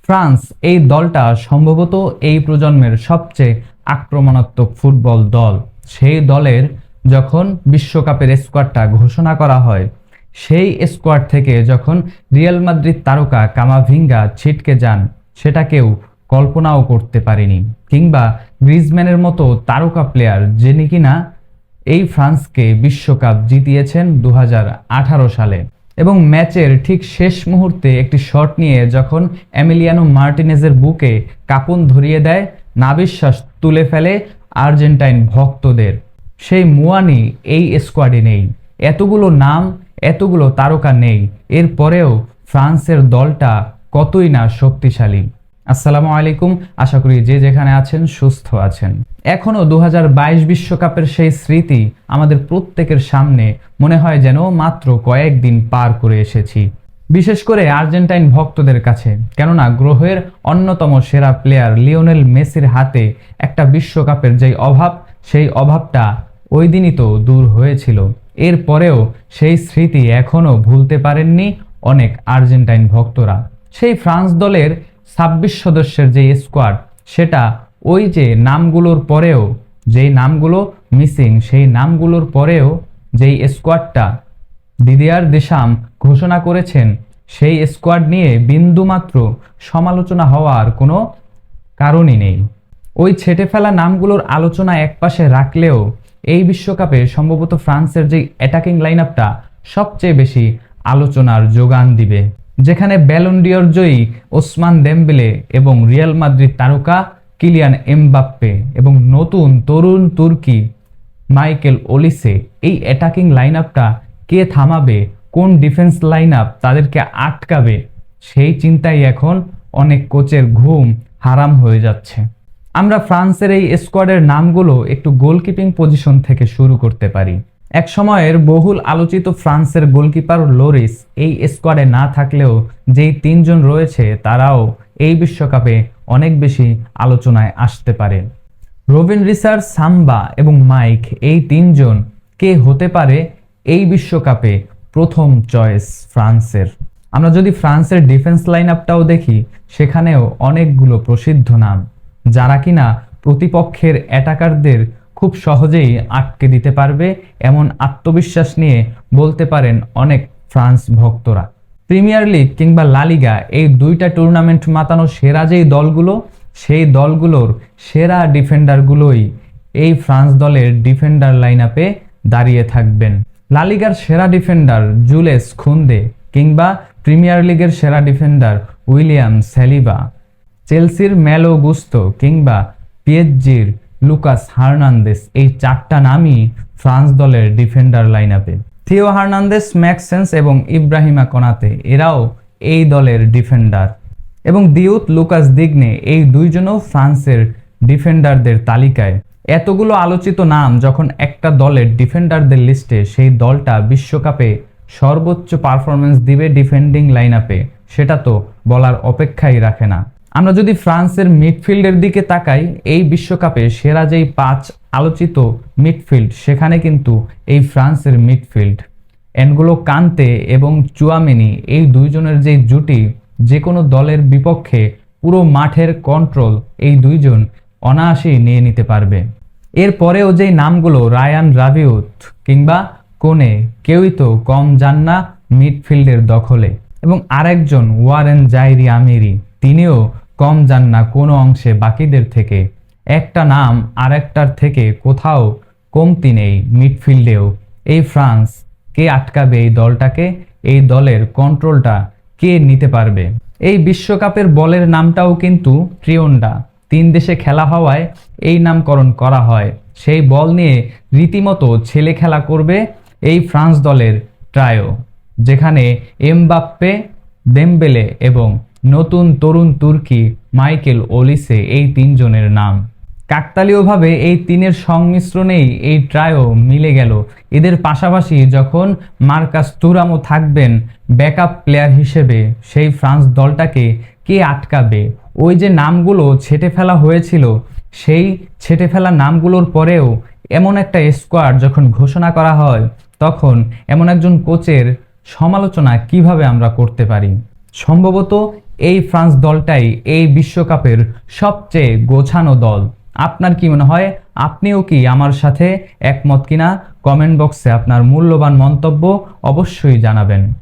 France এই দলটা সম্ভবত এই প্রজন্মের সবচেয়ে আক্রমণাত্মক ফুটবল দল। সেই দলের যখন বিশ্বকাপের স্কোয়াডটা ঘোষণা করা হয়, সেই স্কোয়াড থেকে যখন রিয়াল মাদ্রিদ তারকা কামাভিঙ্গা ছিটকে যান, সেটা কেউ কল্পনাও করতে পারেনি। কিংবা গ্রিজম্যানের মতো তারকা প্লেয়ার, যিনি কিনা এই ফ্রান্সকে বিশ্বকাপ জিতিয়েছেন 2018 সালে। এবং ম্যাচের ঠিক শেষ মুহূর্তে একটি শট নিয়ে যখন এমিলিয়ানো মার্টিনেজের বুকে কাঁপুন ধরিয়ে দেয়, নাভিশ্বাস তুলে ফেলে আর্জেন্টাইন ভক্তদের। সেই মুয়ানি এই স্কোয়াডে নেই, এতগুলো নাম, এতগুলো তারকা নেই, এরপরেও ফ্রান্সের দলটা কতই না শক্তিশালী। আসসালামু আলাইকুম, আশা করি যে যেখানে আছেন সুস্থ আছেন। এখনও 2022 বিশ্বকাপের সেই স্মৃতি আমাদের প্রত্যেকের সামনে, মনে হয় যেন মাত্র কয়েকদিন পার করে এসেছি, বিশেষ করে আর্জেন্টাইন ভক্তদের কাছে। কেননা গ্রহের অন্যতম সেরা প্লেয়ার লিওনেল মেসির হাতে একটা বিশ্বকাপের যেই অভাব, সেই অভাবটা ওই দিনই তো দূর হয়েছিল। এরপরেও সেই স্মৃতি এখনও ভুলতে পারেননি অনেক আর্জেন্টাইন ভক্তরা। সেই ফ্রান্স দলের 26 সদস্যের যে স্কোয়াড, সেটা ওই যে নামগুলোর পরেও, যেই নামগুলো মিসিং, সেই নামগুলোর পরেও যেই স্কোয়াডটা দিদিয়ার দেশাম ঘোষণা করেছেন, সেই স্কোয়াড নিয়ে বিন্দুমাত্র সমালোচনা হওয়ার কোনো কারণই নেই। ওই ছেটে ফেলা নামগুলোর আলোচনা একপাশে রাখলেও এই বিশ্বকাপে সম্ভবত ফ্রান্সের যে অ্যাটাকিং লাইন আপটা সবচেয়ে বেশি আলোচনার যোগান দিবে, যেখানে ব্যালন ডিওর জয়ী ওসমান দেমবেলে এবং রিয়াল মাদ্রিদ তারকা কিলিয়ান এমবাপ্পে এবং নতুন তরুণ তুর্কি মাইকেল ওলিসে, এই অ্যাটাকিং লাইন আপটা কে থামাবে, কোন ডিফেন্স লাইন আপ তাদেরকে আটকাবে, সেই চিন্তাই এখন অনেক কোচের ঘুম হারাম হয়ে যাচ্ছে। আমরা ফ্রান্সের এই স্কোয়াডের নামগুলো একটু গোলকিপিং পজিশন থেকে শুরু করতে পারি। এক সময়ের বহুল আলোচিত ফ্রান্সের গোলকিপার লোরিস এই স্কোয়াডে না থাকলেও যেই তিনজন রয়েছে, তারাও এই বিশ্বকাপে অনেক বেশি আলোচনায় আসতে পারে। রবিন রিসার, সাম্বা এবং মাইক, এই তিনজন কে হতে পারে এই বিশ্বকাপে প্রথম চয়েস ফ্রান্সের? আমরা যদি ফ্রান্সের ডিফেন্স লাইন আপটাও দেখি, সেখানেও অনেকগুলো প্রসিদ্ধ নাম, যারা কিনা প্রতিপক্ষের অ্যাটাকারদের খুব সহজেই আটকে দিতে পারবে, এমন আত্মবিশ্বাস নিয়ে বলতে পারেন অনেক ফ্রান্স ভক্তরা। প্রিমিয়ার লিগ কিংবা লা লিগা, এই দুইটা টুর্নামেন্ট মাতানো সেরা যেই দলগুলো, সেই দলগুলোর সেরা ডিফেন্ডারগুলোই এই ফ্রান্স দলের ডিফেন্ডার লাইন আপে দাঁড়িয়ে থাকবেন। লা লিগার সেরা ডিফেন্ডার জুলেস খুন্দে, কিংবা প্রিমিয়ার লিগের সেরা ডিফেন্ডার উইলিয়াম সালিবা, চেলসির ম্যালো গুস্তো কিংবা পিএসজির লুকাস হার্নান্দেস, এই চারটা নামই ফ্রান্স দলের ডিফেন্ডার লাইন আপে। থিও হার্নান্দেস, ম্যাক্সেন্স এবং ইব্রাহিমা কোনাতে, এরাও এই দলের ডিফেন্ডার। এবং দিউত লুকাস দিগনে, এই দুইজনও ফ্রান্সের ডিফেন্ডারদের তালিকায়। এতগুলো আলোচিত নাম যখন একটা দলের ডিফেন্ডারদের লিস্টে, সেই দলটা বিশ্বকাপে সর্বোচ্চ পারফরমেন্স দিবে ডিফেন্ডিং লাইন আপে, সেটা তো বলার অপেক্ষাই রাখে না। আমরা যদি ফ্রান্সের মিডফিল্ডের দিকে তাকাই, এই বিশ্বকাপে সেরা যেই 5 আলোচিত মিডফিল্ড, সেখানে কিন্তু এই ফ্রান্সের মিডফিল্ড এনগোলো কান্তে এবং চুয়ামেনি, এই দুইজনের যেই জুটি, যে কোনো দলের বিপক্ষে পুরো মাঠের কন্ট্রোল এই দুইজন অনায়াসেই নিয়ে নিতে পারবে। এরপরেও যেই নামগুলো, রায়ান রাবিউত কিংবা কোনে, কেউই তো কম যান না মিডফিল্ডের দখলে। এবং আরেকজন ওয়ারেন জাইরি আমিরি, তিনিও কম যান না কোনো অংশে বাকিদের থেকে। একটা নাম আরেকটার থেকে কোথাও কমতি নেই মিডফিল্ডেও। এই ফ্রান্স কে আটকাবে এই দলটাকে? এই দলের কন্ট্রোলটা কে নিতে পারবে? এই বিশ্বকাপের বলের নামটাও কিন্তু ট্রিওন্ডা, 3 দেশে খেলা হওয়ায় এই নামকরণ করা হয়। সেই বল নিয়ে রীতিমতো ছেলে খেলা করবে এই ফ্রান্স দলের ট্রায়ো, যেখানে এমবাপ্পে, দেমবেলে এবং নতুন তরুণ তুর্কি মাইকেল ওলিসে, এই তিনজনের নাম। কাকতালীয়ভাবে এই তিনের সংমিশ্রণেই এই ট্রায়ো মিলে গেল। এদের পাশাপাশি যখন মার্কাস তুরামও থাকবেন ব্যাকআপ প্লেয়ার হিসেবে, সেই ফ্রান্স দলটাকে কে আটকাবে? ওই যে নামগুলো ছেটে ফেলা হয়েছিল, সেই ছেটে ফেলা নামগুলোর পরেও এমন একটা স্কোয়াড যখন ঘোষণা করা হয়, তখন এমন একজন কোচের সমালোচনা কিভাবে আমরা করতে পারি? সম্ভবত এই ফ্রান্স দলটাই এই বিশ্বকাপের সবচেয়ে গোছানো দল। আপনার কি মনে হয়? আপনিও কি আমার সাথে একমত কিনা? কমেন্ট বক্সে আপনার মূল্যবান মন্তব্য অবশ্যই জানাবেন।